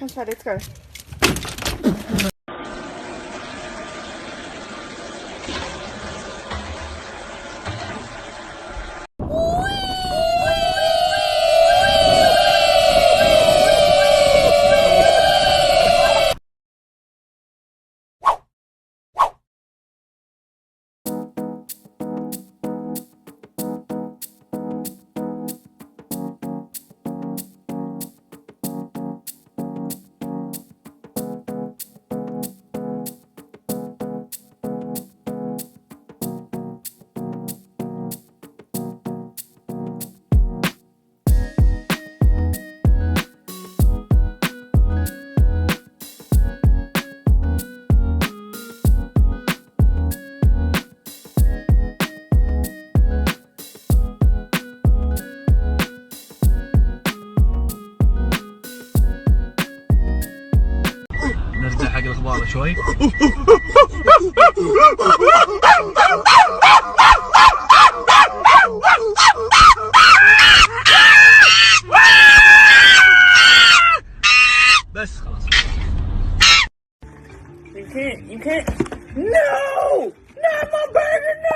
Let's go. نرجع حق الاخبار شوي. بس خلاص. You can't. No! Not my burger, no!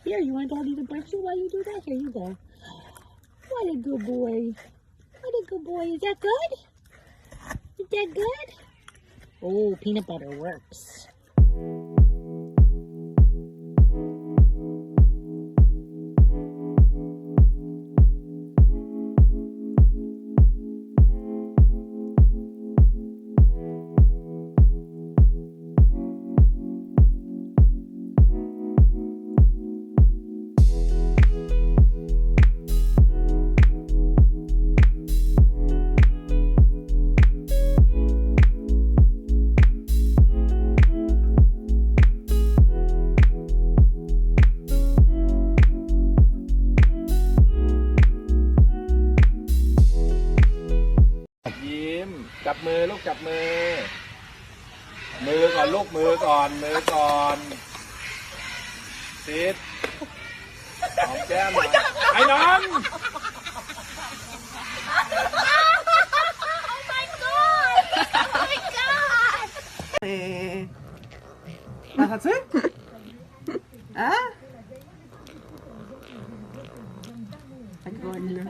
Here, you want Daddy to brush you while you do that? Here you go. What a good boy. What a good boy. Is that good? Is that good? Oh, peanut butter works.จับมือลูกจับมือมือก่อนลูกมือก่อนมือก่อนซิดหอมแก้มหน่อยไอ้น้อง Oh my god! Oh my god! That's it? Ah? I can go in here.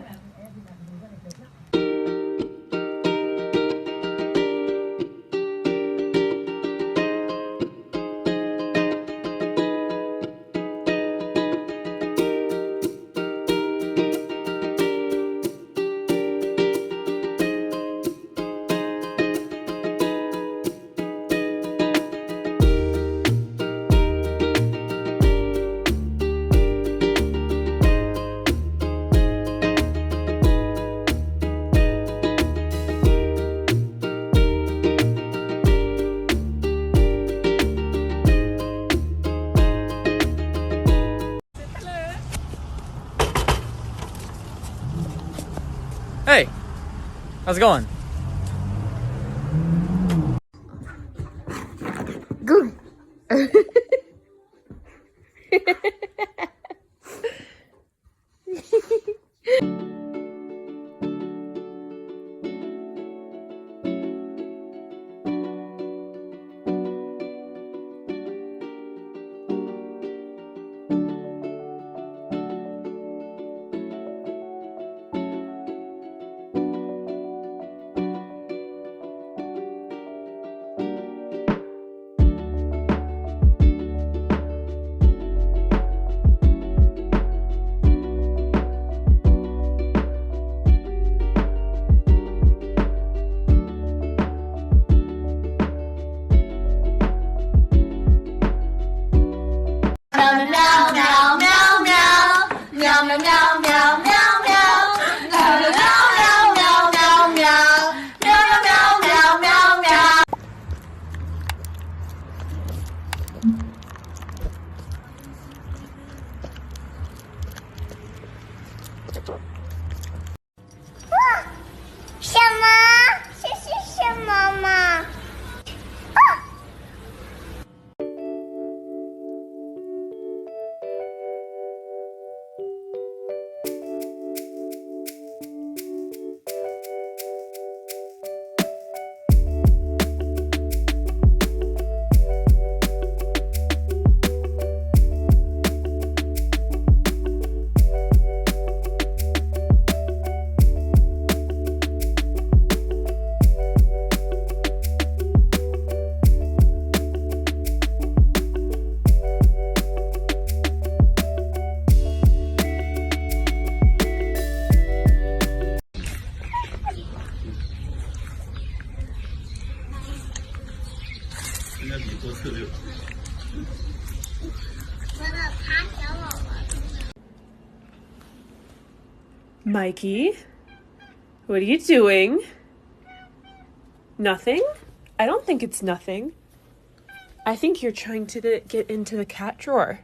Hey, how's it going? Good. Mikey, what are you doing? Nothing? I don't think it's nothing. I think you're trying to get into the cat drawer.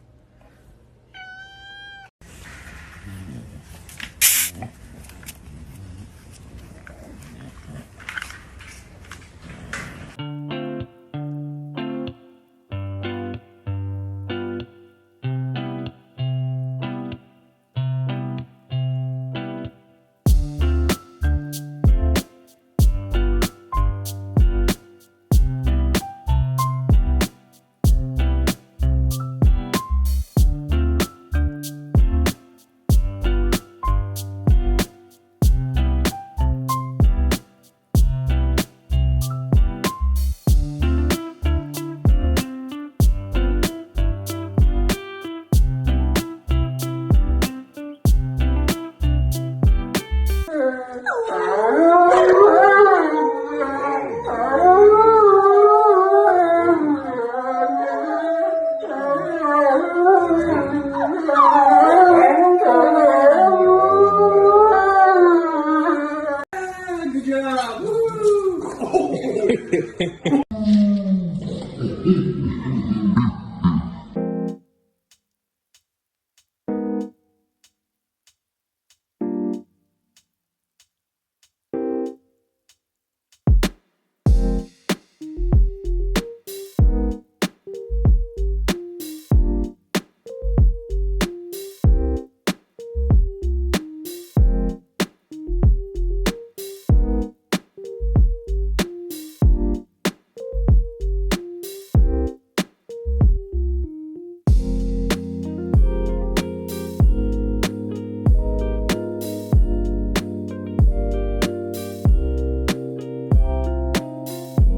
Good job. Woo.